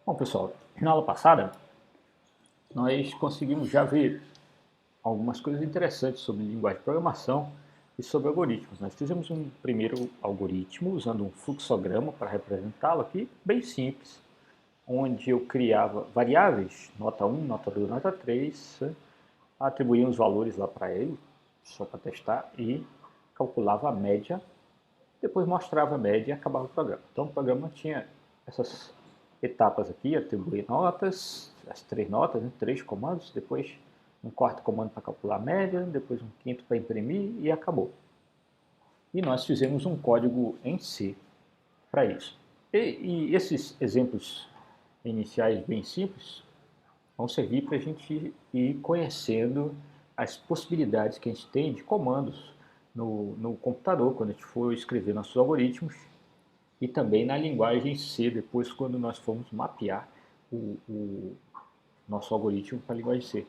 Bom, pessoal, na aula passada nós conseguimos já ver algumas coisas interessantes sobre linguagem de programação e sobre algoritmos. Nós fizemos um primeiro algoritmo usando um fluxograma para representá-lo aqui, bem simples, onde eu criava variáveis, nota 1, nota 2, nota 3, atribuía os valores lá para ele, só para testar, e calculava a média, depois mostrava a média e acabava o programa. Então o programa tinha essas etapas aqui, atribuir notas, as três notas, né, três comandos, depois um quarto comando para calcular a média, depois um quinto para imprimir e acabou. E nós fizemos um código em C para isso. E esses exemplos iniciais bem simples vão servir para a gente ir conhecendo as possibilidades que a gente tem de comandos no computador, quando a gente for escrever nossos algoritmos, e também na linguagem C, depois quando nós formos mapear o nosso algoritmo para a linguagem C.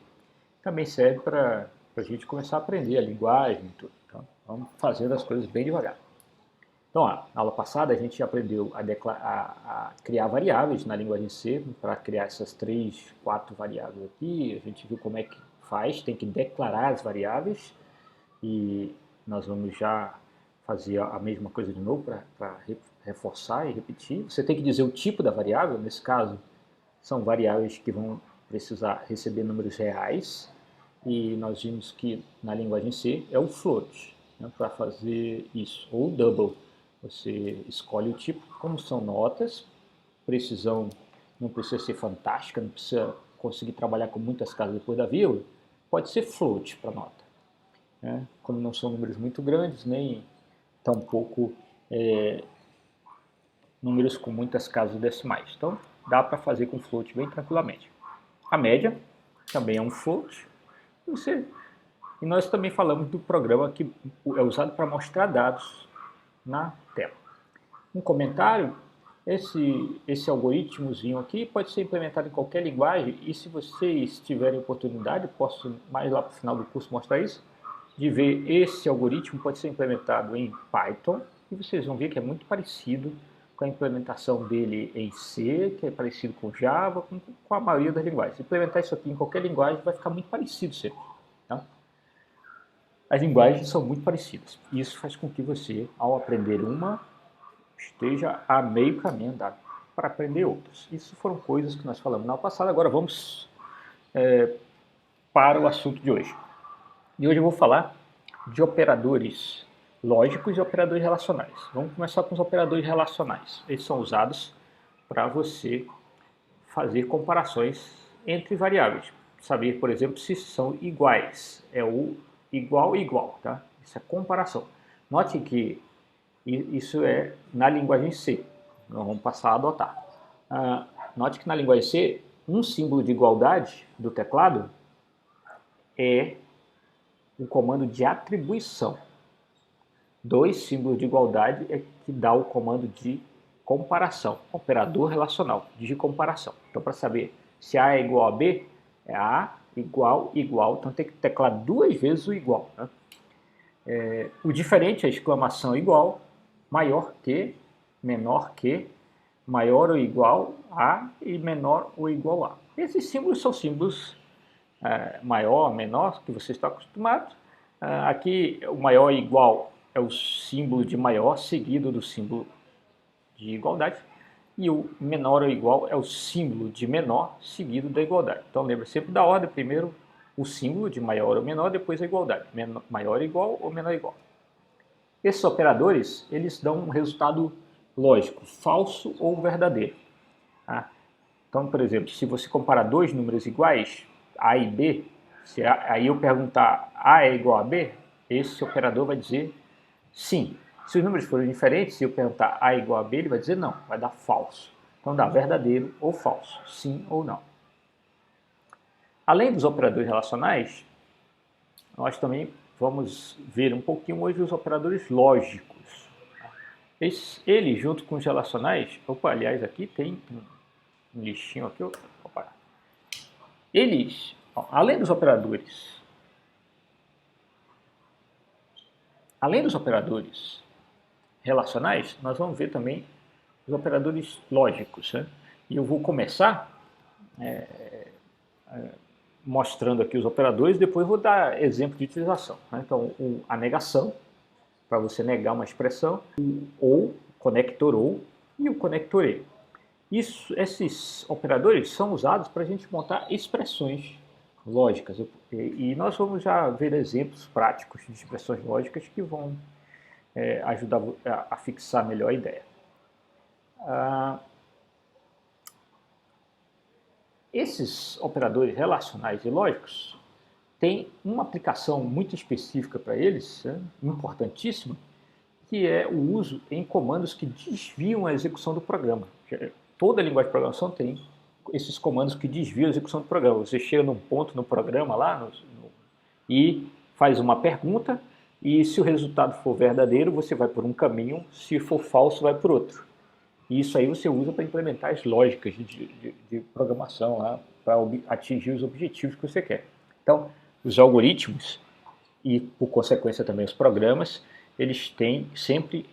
Também serve para a gente começar a aprender a linguagem e tudo. Então, vamos fazendo as coisas bem devagar. Então, ó, na aula passada a gente aprendeu a criar variáveis na linguagem C, para criar essas 3, 4 variáveis aqui. A gente viu como é que faz, tem que declarar as variáveis e nós vamos já fazer a mesma coisa de novo para reforçar e repetir. Você tem que dizer o tipo da variável, nesse caso são variáveis que vão precisar receber números reais e nós vimos que na linguagem C é o float, né, para fazer isso, ou double. Você escolhe o tipo, como são notas, precisão não precisa ser fantástica, não precisa conseguir trabalhar com muitas casas depois da vírgula, pode ser float para nota. Né? Quando não são números muito grandes, nem tampouco números com muitas casas decimais. Então, dá para fazer com float bem tranquilamente. A média também é um float. E nós também falamos do programa que é usado para mostrar dados na tela. Um comentário, esse algoritmozinho aqui pode ser implementado em qualquer linguagem e se vocês tiverem oportunidade, posso mais lá para o final do curso mostrar isso, de ver esse algoritmo pode ser implementado em Python e vocês vão ver que é muito parecido com a implementação dele em C, que é parecido com Java, com a maioria das linguagens. Se implementar isso aqui em qualquer linguagem vai ficar muito parecido sempre. Tá? As linguagens são muito parecidas. Isso faz com que você, ao aprender uma, esteja a meio caminho andado para aprender outras. Isso foram coisas que nós falamos na aula passada. Agora vamos para o assunto de hoje. E hoje eu vou falar de operadores lógicos e operadores relacionais. Vamos começar com os operadores relacionais. Eles são usados para você fazer comparações entre variáveis. Saber, por exemplo, se são iguais. É o igual igual, tá? Isso é comparação. Note que isso é na linguagem C. Nós vamos passar a adotar. Note que na linguagem C, um símbolo de igualdade do teclado é um comando de atribuição. Dois símbolos de igualdade é que dá o comando de comparação, operador relacional, de comparação. Então, para saber se A é igual a B, é A igual, igual, então tem que teclar duas vezes o igual. Né? O diferente é a exclamação igual, maior que, menor que, maior ou igual a e menor ou igual a. Esses símbolos são símbolos maior, menor, que você está acostumado. Aqui o maior e igual é o símbolo de maior, seguido do símbolo de igualdade. E o menor ou igual é o símbolo de menor, seguido da igualdade. Então lembra sempre da ordem, primeiro o símbolo de maior ou menor, depois a igualdade. Maior ou igual ou menor ou igual. Esses operadores, eles dão um resultado lógico, falso ou verdadeiro. Tá? Então, por exemplo, se você comparar dois números iguais, A e B, se aí eu perguntar A é igual a B, esse operador vai dizer sim. Se os números forem diferentes, se eu perguntar A é igual a B, ele vai dizer não, vai dar falso. Então dá verdadeiro ou falso, sim ou não. Além dos operadores relacionais, nós também vamos ver um pouquinho hoje os operadores lógicos. Ele, junto com os relacionais, opa, aliás, aqui tem um lixinho aqui, opa. Eles, além dos operadores relacionais, nós vamos ver também os operadores lógicos. Né? E eu vou começar mostrando aqui os operadores, depois vou dar exemplo de utilização. Né? Então, a negação, para você negar uma expressão, o ou, conector ou, e o conector e. Esses operadores são usados para a gente montar expressões lógicas. E nós vamos já ver exemplos práticos de expressões lógicas que vão ajudar a fixar melhor a ideia. Esses operadores relacionais e lógicos têm uma aplicação muito específica para eles, importantíssima, que é o uso em comandos que desviam a execução do programa. Toda linguagem de programação tem esses comandos que desviam a execução do programa. Você chega num ponto no programa lá e faz uma pergunta, e se o resultado for verdadeiro, você vai por um caminho, se for falso, vai por outro. E isso aí você usa para implementar as lógicas de programação lá, para atingir os objetivos que você quer. Então, os algoritmos e, por consequência, também os programas, eles têm sempre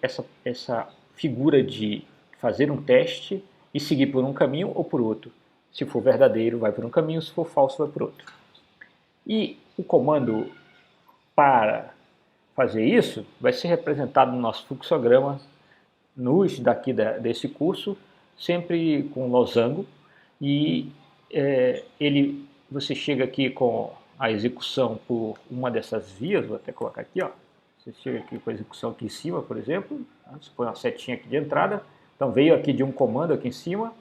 essa figura de fazer um teste e seguir por um caminho ou por outro. Se for verdadeiro, vai por um caminho, se for falso, vai por outro. E o comando para fazer isso vai ser representado no nosso fluxograma desse curso, sempre com losango, e você chega aqui com a execução por uma dessas vias, vou até colocar aqui, ó. Você chega aqui com a execução aqui em cima, por exemplo, você põe uma setinha aqui de entrada, então veio aqui de um comando aqui em cima,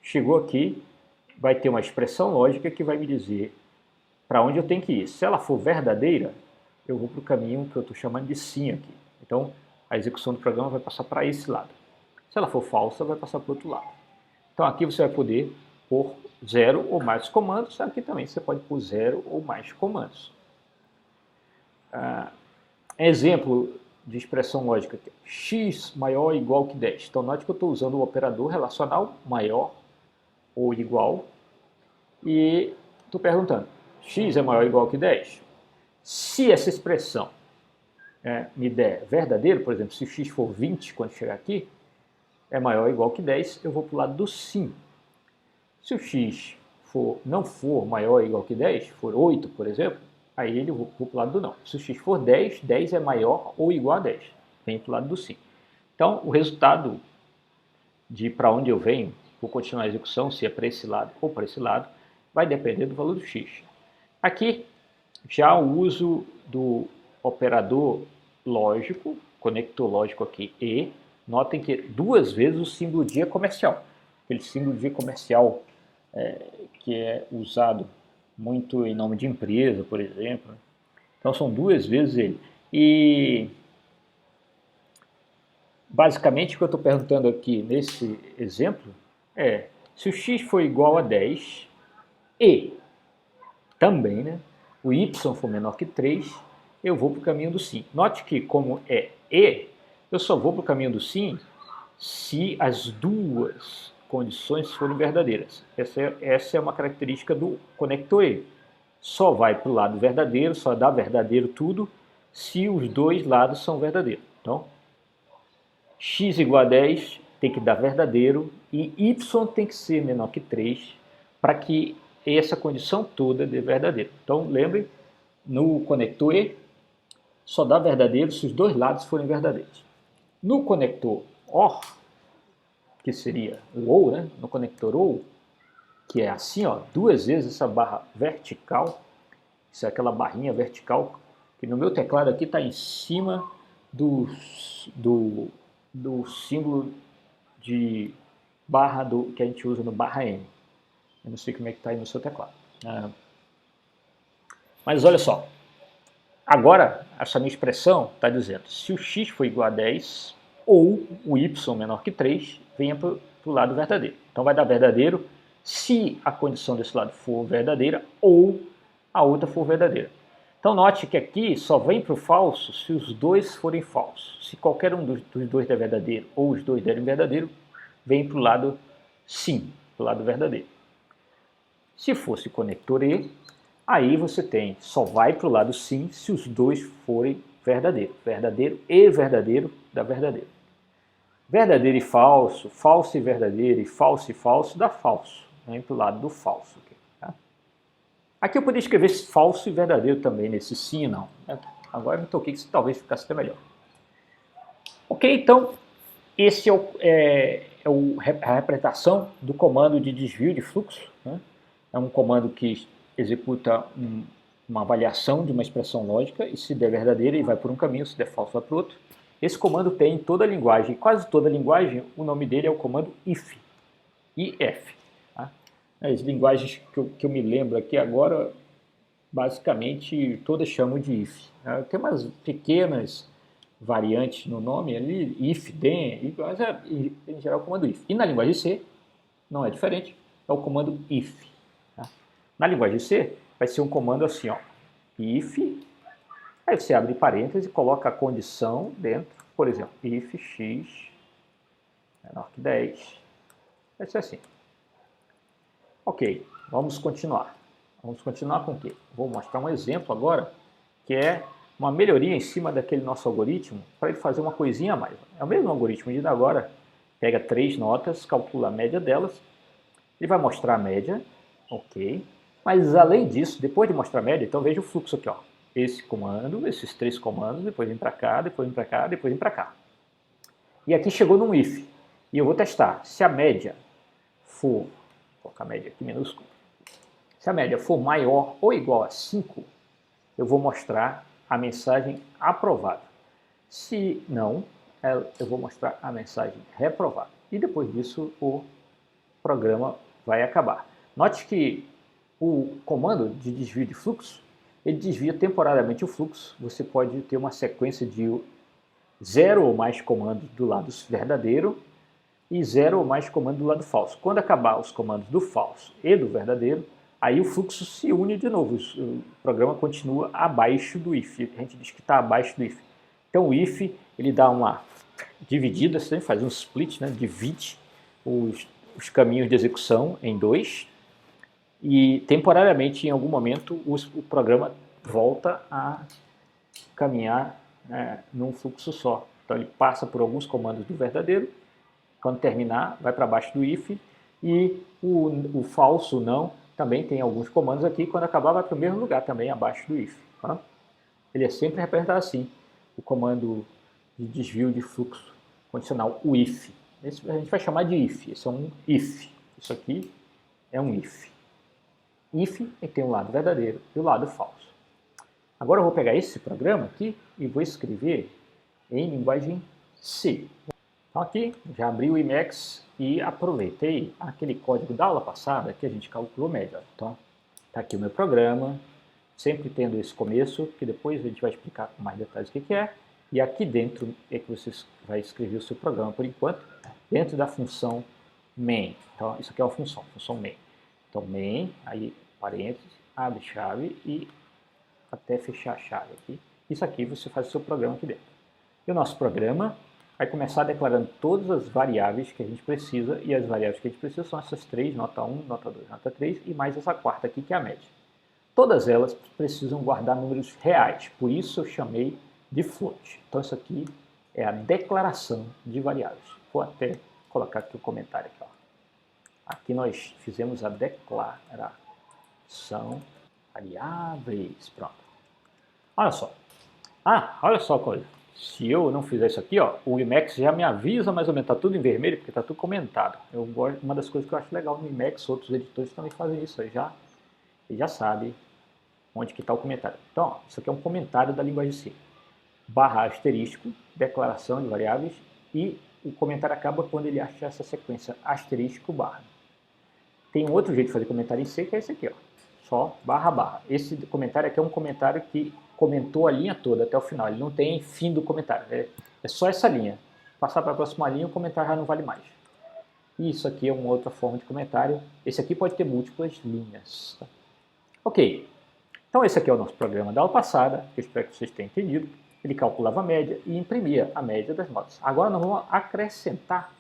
chegou aqui, vai ter uma expressão lógica que vai me dizer para onde eu tenho que ir. Se ela for verdadeira, eu vou para o caminho que eu estou chamando de sim aqui. Então, a execução do programa vai passar para esse lado. Se ela for falsa, vai passar para o outro lado. Então, aqui você vai poder pôr 0 ou mais comandos. Aqui também você pode pôr 0 ou mais comandos. Exemplo de expressão lógica aqui. X maior ou igual que 10. Então, note que eu estou usando o operador relacional maior ou igual. E estou perguntando, x é maior ou igual que 10? Se essa expressão me der verdadeiro, por exemplo, se x for 20 quando chegar aqui, é maior ou igual que 10, eu vou para o lado do sim. Se o x não for maior ou igual que 10, for 8, por exemplo, aí eu vou para o lado do não. Se o x for 10, 10 é maior ou igual a 10, vem para o lado do sim. Então, o resultado de para onde eu venho, vou continuar a execução, se é para esse lado ou para esse lado, vai depender do valor do x. Aqui, já o uso do operador lógico, conector lógico aqui, e, notem que duas vezes o símbolo dia comercial. Aquele símbolo dia comercial que é usado muito em nome de empresa, por exemplo. Então, são duas vezes ele. E, basicamente, o que eu estou perguntando aqui nesse exemplo é, se o x for igual a 10 e também, né, o y for menor que 3, eu vou para o caminho do sim. Note que, como é e, eu só vou para o caminho do sim se as duas condições forem verdadeiras. Essa é uma característica do conector e. Só vai para o lado verdadeiro, só dá verdadeiro tudo, se os dois lados são verdadeiros. Então, x igual a 10 tem que dar verdadeiro e y tem que ser menor que 3 para que essa condição toda dê verdadeiro. Então, lembre, no conector e, só dá verdadeiro se os dois lados forem verdadeiros. No conector OR, que seria o OU, né? No conector OU, que é assim, ó, duas vezes essa barra vertical, isso é aquela barrinha vertical, que no meu teclado aqui está em cima do símbolo de barra que a gente usa no barra N. Eu não sei como é que está aí no seu teclado. Mas olha só, agora essa minha expressão está dizendo, se o x for igual a 10 ou o y menor que 3, venha para o lado verdadeiro. Então vai dar verdadeiro se a condição desse lado for verdadeira ou a outra for verdadeira. Então note que aqui só vem para o falso se os dois forem falsos. Se qualquer um dos dois der verdadeiro ou os dois derem verdadeiro, vem para o lado sim, para o lado verdadeiro. Se fosse conector e, aí você tem, só vai para o lado sim se os dois forem verdadeiro. Verdadeiro e verdadeiro dá verdadeiro. Verdadeiro e falso, falso e verdadeiro, e falso dá falso. Vem para o lado do falso. Aqui, tá? Aqui eu poderia escrever falso e verdadeiro também, nesse sim e não. Agora eu me toquei que isso talvez ficasse até melhor. Ok, então esse a representação do comando de desvio de fluxo. Né? É um comando que executa uma avaliação de uma expressão lógica, e se der verdadeira ele vai por um caminho, se der falso vai para o outro. Esse comando tem em toda a linguagem, quase toda a linguagem, o nome dele é o comando if. IF. Tá? As linguagens que eu me lembro aqui agora, basicamente todas chamam de if. Tá? Tem umas pequenas variantes no nome ali, if, then, mas em geral é o comando if. E na linguagem C não é diferente, é o comando if. Tá? Na linguagem C vai ser um comando assim, ó, if, aí você abre parênteses e coloca a condição dentro, por exemplo, if x menor que 10, vai ser assim. Ok, vamos continuar. Vamos continuar com o quê? Vou mostrar um exemplo agora, que é uma melhoria em cima daquele nosso algoritmo, para ele fazer uma coisinha a mais. É o mesmo algoritmo de agora, pega 3 notas, calcula a média delas, ele vai mostrar a média, ok, mas além disso, depois de mostrar a média, então veja o fluxo aqui, ó. Esse comando, esses 3 comandos, depois vem para cá, depois vem para cá, depois vem para cá. E aqui chegou num if, e eu vou testar, se a média for, vou colocar a média aqui minúsculo, se a média for maior ou igual a 5, eu vou mostrar a mensagem aprovada. Se não, eu vou mostrar a mensagem reprovada. E depois disso o programa vai acabar. Note que o comando de desvio de fluxo, ele desvia temporariamente o fluxo. Você pode ter uma sequência de 0 ou mais comandos do lado verdadeiro e 0 ou mais comandos do lado falso. Quando acabar os comandos do falso e do verdadeiro, aí o fluxo se une de novo, o programa continua abaixo do if, a gente diz que está abaixo do if. Então o if, ele dá uma dividida, você faz um split, né? Divide os caminhos de execução em 2, e temporariamente, em algum momento, o programa volta a caminhar, né, num fluxo só. Então ele passa por alguns comandos do verdadeiro, quando terminar vai para baixo do if, e o falso não também tem alguns comandos aqui, quando acabar vai para o mesmo lugar também, abaixo do if. Tá? Ele é sempre representado assim, o comando de desvio de fluxo condicional, o if. Esse a gente vai chamar de if, esse é um if, isso aqui é um if. If tem o lado verdadeiro e o lado falso. Agora eu vou pegar esse programa aqui e vou escrever em linguagem C. Então aqui, já abri o Emacs e aproveitei aquele código da aula passada que a gente calculou média. Então, está aqui o meu programa, sempre tendo esse começo, que depois a gente vai explicar com mais detalhes o que é. E aqui dentro é que você vai escrever o seu programa, por enquanto, dentro da função main. Então, isso aqui é uma função main. Então, main, aí parênteses, abre chave e até fechar a chave aqui. Isso aqui você faz o seu programa aqui dentro. E o nosso programa vai começar declarando todas as variáveis que a gente precisa, e as variáveis que a gente precisa são essas 3, nota 1, nota 2, nota 3, e mais essa quarta aqui que é a média. Todas elas precisam guardar números reais, por isso eu chamei de float. Então isso aqui é a declaração de variáveis. Vou até colocar aqui o comentário. Aqui, ó. Aqui nós fizemos a declaração variáveis. Pronto. Olha só. Olha só a coisa. Se eu não fizer isso aqui, ó, o Emacs já me avisa mais ou menos, está tudo em vermelho porque está tudo comentado. Uma das coisas que eu acho legal no Emacs, outros editores também fazem isso, ele já sabe onde que está o comentário. Então, ó, isso aqui é um comentário da linguagem C. Barra asterisco, declaração de variáveis, e o comentário acaba quando ele acha essa sequência asterisco barra. Tem um outro jeito de fazer comentário em C, que é esse aqui, ó, só barra barra. Esse comentário aqui é um comentário que comentou a linha toda até o final, ele não tem fim do comentário, é só essa linha. Passar para a próxima linha, o comentário já não vale mais. E isso aqui é uma outra forma de comentário. Esse aqui pode ter múltiplas linhas. Tá? Ok, então esse aqui é o nosso programa da aula passada, que eu espero que vocês tenham entendido. Ele calculava a média e imprimia a média das notas. Agora nós vamos acrescentar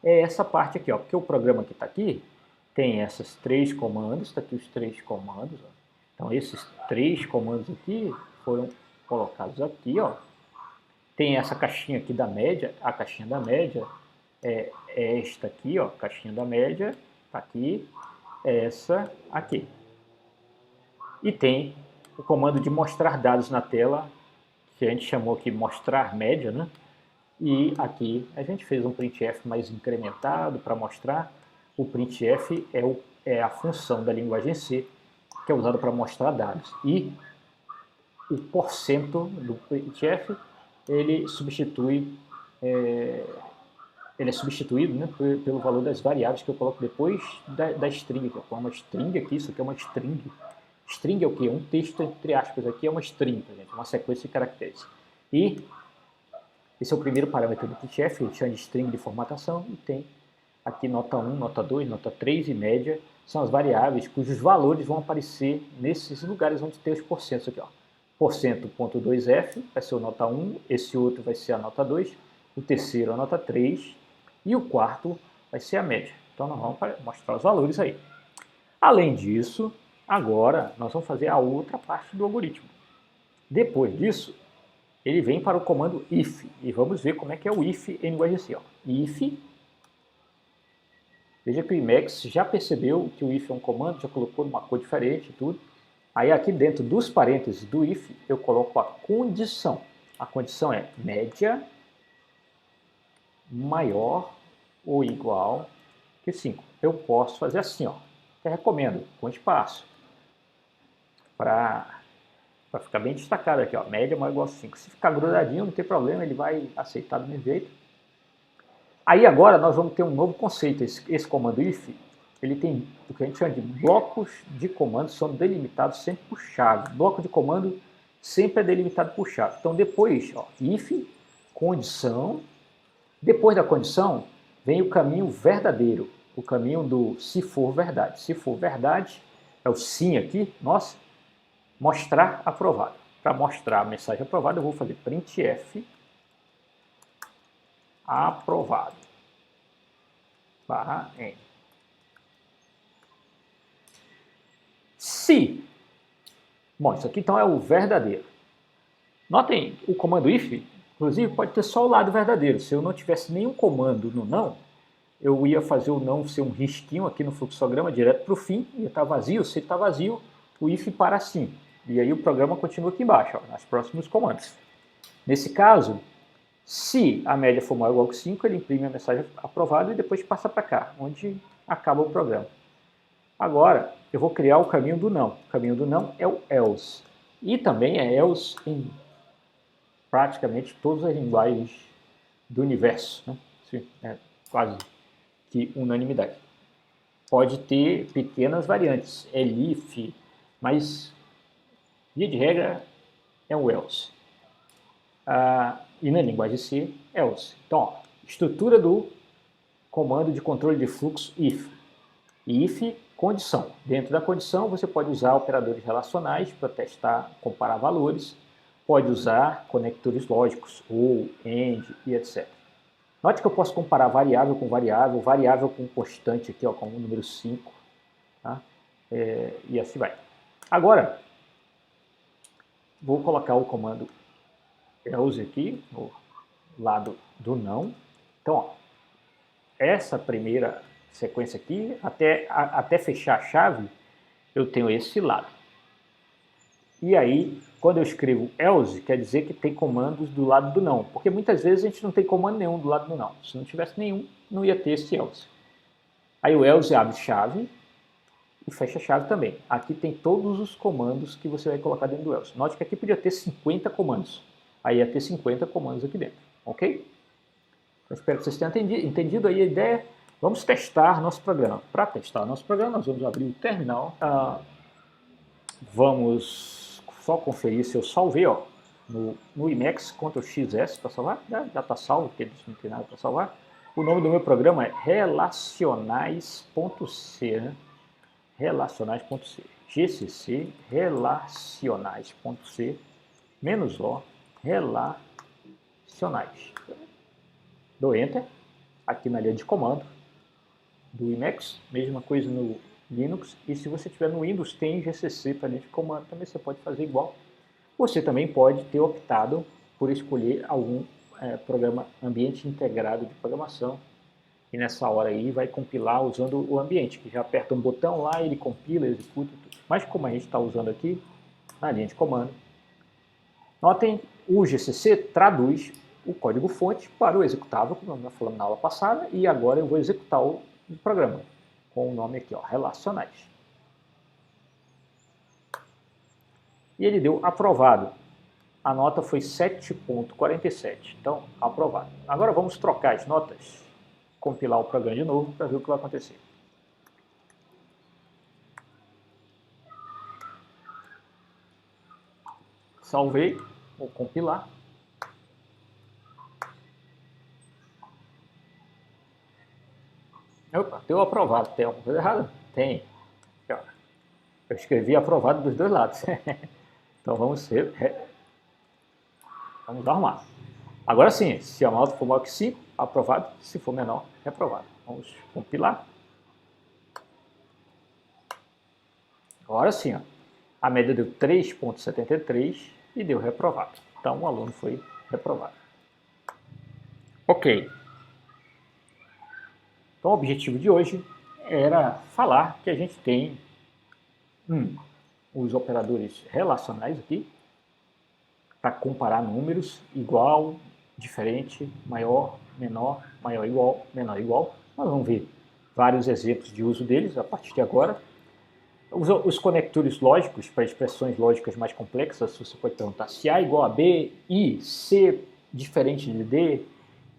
essa parte aqui, ó, porque o programa que está aqui tem esses 3 comandos, está aqui os 3 comandos. Ó. Então esses 3 comandos aqui foram colocados aqui, ó. Tem essa caixinha aqui da média, a caixinha da média, é esta aqui, ó, caixinha da média, tá aqui, essa aqui. E tem o comando de mostrar dados na tela, que a gente chamou aqui mostrar média, né? E aqui a gente fez um printf mais incrementado para mostrar. O printf é a função da linguagem C que é usada para mostrar dados. E o porcento do printf ele é substituído, né, pelo valor das variáveis que eu coloco depois da string. Que eu coloco uma string aqui, isso aqui é uma string. String é o quê? Um texto entre aspas aqui é uma string, gente, uma sequência de caracteres. E esse é o primeiro parâmetro do printf, ele chama de string de formatação, e tem aqui nota 1, nota 2, nota 3 e média, são as variáveis cujos valores vão aparecer nesses lugares onde tem os porcentos aqui, ó. Porcento.2f vai ser a nota 1, esse outro vai ser a nota 2, o terceiro a nota 3 e o quarto vai ser a média. Então nós vamos mostrar os valores aí. Além disso, agora nós vamos fazer a outra parte do algoritmo. Depois disso, ele vem para o comando if, e vamos ver como é que é o if em linguagem C. If, veja que o Emacs já percebeu que o if é um comando, já colocou numa cor diferente e tudo. Aí aqui dentro dos parênteses do if, eu coloco a condição. A condição é média maior ou igual que 5. Eu posso fazer assim, ó. Eu recomendo, com espaço, para ficar bem destacado aqui, ó, média maior ou igual a 5. Se ficar grudadinho, não tem problema, ele vai aceitar do mesmo jeito. Aí agora nós vamos ter um novo conceito. Esse comando if, ele tem o que a gente chama de blocos de comando, são delimitados sempre por chave. Bloco de comando sempre é delimitado por chave. Então depois, ó, if, condição, depois da condição vem o caminho verdadeiro, o caminho do se for verdade. Se for verdade, é o sim aqui, nossa, mostrar aprovado. Para mostrar a mensagem aprovada, eu vou fazer printf aprovado barra n. Se, bom, isso aqui então é o verdadeiro. Notem, o comando if, inclusive, pode ter só o lado verdadeiro. Se eu não tivesse nenhum comando no não, eu ia fazer o não ser um risquinho aqui no fluxograma direto para o fim, ia estar vazio. Se está vazio, o if para assim. E aí o programa continua aqui embaixo, ó, nos próximos comandos. Nesse caso, se a média for maior ou igual que 5, ele imprime a mensagem aprovada e depois passa para cá, onde acaba o programa. Agora, eu vou criar o caminho do não. O caminho do não é o else. E também é else em praticamente todas as linguagens do universo. Né? Sim, é quase que unanimidade. Pode ter pequenas variantes, elif, mas via de regra é o else. E na linguagem C, else. Então, ó, estrutura do comando de controle de fluxo if. If, condição. Dentro da condição, você pode usar operadores relacionais para testar, comparar valores. Pode usar conectores lógicos, ou, AND e etc. Note que eu posso comparar variável com variável, variável com constante aqui, ó, como o número 5. Tá? E assim vai. Agora, vou colocar o comando else aqui, no lado do não. Então, ó, essa primeira sequência aqui, até fechar a chave, eu tenho esse lado. E aí, quando eu escrevo else, quer dizer que tem comandos do lado do não. Porque muitas vezes a gente não tem comando nenhum do lado do não. Se não tivesse nenhum, não ia ter esse else. Aí o else abre chave e fecha a chave também. Aqui tem todos os comandos que você vai colocar dentro do else. Note que aqui podia ter 50 comandos. Aí ia ter 50 comandos aqui dentro. Ok? Então, espero que vocês tenham entendido aí a ideia. Vamos testar nosso programa. Para testar nosso programa, nós vamos abrir o terminal. Vamos só conferir se eu salvei, ó, no Emacs, Ctrl XS para salvar. Já está salvo, porque eles não tem nada para salvar. O nome do meu programa é relacionais.c, né? Relacionais.c. GCC relacionais.c -o relacionais. Dou Enter. Aqui na linha de comando do Emacs, mesma coisa no Linux, e se você tiver no Windows, tem GCC para linha de comando, também você pode fazer igual. Você também pode ter optado por escolher algum programa ambiente integrado de programação, E nessa hora aí vai compilar usando o ambiente, que já aperta um botão lá, ele compila, executa tudo. Mas como a gente está usando aqui, na linha de comando, notem, o GCC traduz o código-fonte para o executável, como nós falamos na aula passada, e agora eu vou executar o programa, com o nome aqui, ó, relacionais. E ele deu aprovado. A nota foi 7.47, então aprovado. Agora vamos trocar as notas, compilar o programa de novo para ver o que vai acontecer. Salvei, vou compilar. Opa, deu aprovado. Tem alguma coisa errada? Tem. Eu escrevi aprovado dos dois lados. Então vamos arrumar. Agora sim, se a nota for maior que 5, aprovado. Se for menor, reprovado. Vamos compilar. Agora sim, ó, a média deu 3.73 e deu reprovado. Então o aluno foi reprovado. Ok. Então o objetivo de hoje era falar que a gente tem os operadores relacionais aqui, para comparar números, igual, diferente, maior, menor, maior igual, menor igual. Nós vamos ver vários exemplos de uso deles a partir de agora. Os conectores lógicos para expressões lógicas mais complexas, você pode perguntar se A igual a B, I, C diferente de D,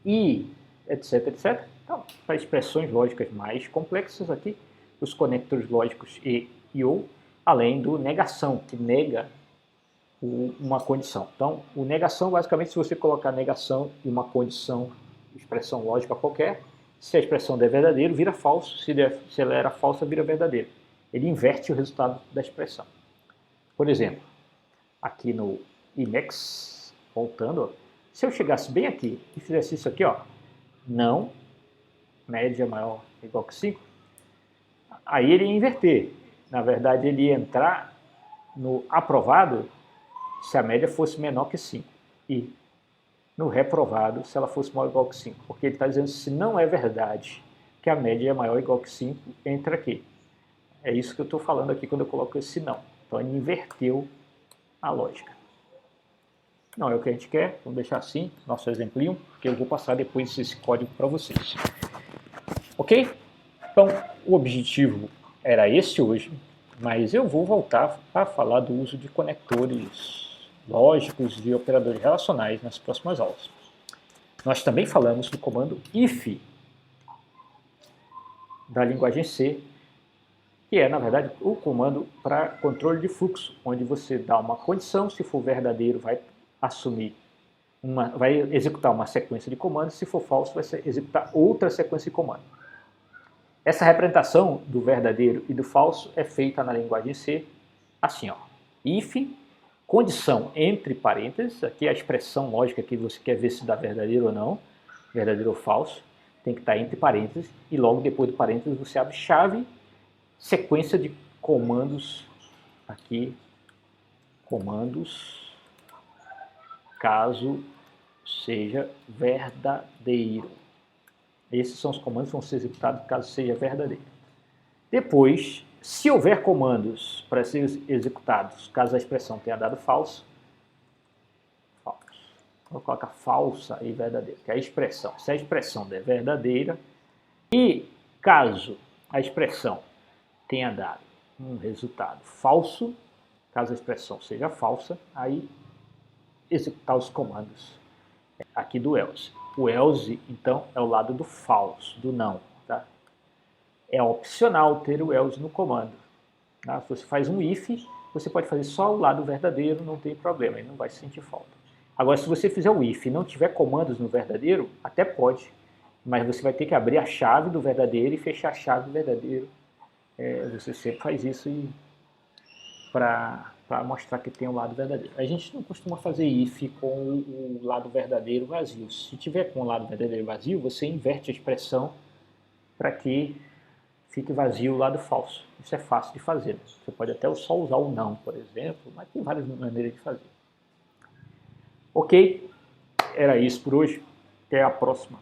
I, etc, etc. Então, para expressões lógicas mais complexas aqui, os conectores lógicos e ou, além do negação, que nega uma condição. Então, o negação, basicamente, se você colocar negação e uma condição, expressão lógica qualquer, se a expressão der verdadeiro, vira falso, se ela era falsa, vira verdadeiro. Ele inverte o resultado da expressão. Por exemplo, aqui no Emacs, voltando, ó, se eu chegasse bem aqui e fizesse isso aqui, ó, não, média maior ou igual que 5, aí ele ia inverter. Na verdade, ele ia entrar no aprovado se a média fosse menor que 5 e no reprovado se ela fosse maior ou igual que 5, porque ele está dizendo se não é verdade que a média é maior ou igual que 5, entra aqui. É isso que eu estou falando aqui quando eu coloco esse não. Então ele inverteu a lógica. Não é o que a gente quer, vamos deixar assim, nosso exemplinho, que eu vou passar depois esse código para vocês. Ok? Então o objetivo era esse hoje, mas eu vou voltar a falar do uso de conectores lógicos e operadores relacionais nas próximas aulas. Nós também falamos do comando if da linguagem C, que é, na verdade, o comando para controle de fluxo, onde você dá uma condição, se for verdadeiro, vai executar uma sequência de comandos, se for falso, vai executar outra sequência de comandos. Essa representação do verdadeiro e do falso é feita na linguagem C assim, ó, if, condição entre parênteses, aqui é a expressão lógica que você quer ver se dá verdadeiro ou não, verdadeiro ou falso, tem que estar entre parênteses, e logo depois do parênteses você abre chave, sequência de comandos, aqui, comandos, caso seja verdadeiro. Esses são os comandos que vão ser executados caso seja verdadeiro. Depois, se houver comandos para serem executados caso a expressão tenha dado falso, vou colocar falsa e verdadeira, que é a expressão. Se a expressão der verdadeira e caso a expressão tenha dado um resultado falso, caso a expressão seja falsa, aí executar os comandos aqui do else. O else, então, é o lado do falso, do não. Tá? É opcional ter o else no comando. Tá? Se você faz um if, você pode fazer só o lado verdadeiro, não tem problema, ele não vai sentir falta. Agora, se você fizer o if e não tiver comandos no verdadeiro, até pode, mas você vai ter que abrir a chave do verdadeiro e fechar a chave do verdadeiro. Você sempre faz isso para mostrar que tem o lado verdadeiro. A gente não costuma fazer if com o lado verdadeiro vazio. Se tiver com o lado verdadeiro vazio, você inverte a expressão para que fique vazio o lado falso. Isso é fácil de fazer. Você pode até só usar o não, por exemplo, mas tem várias maneiras de fazer. Ok? Era isso por hoje. Até a próxima.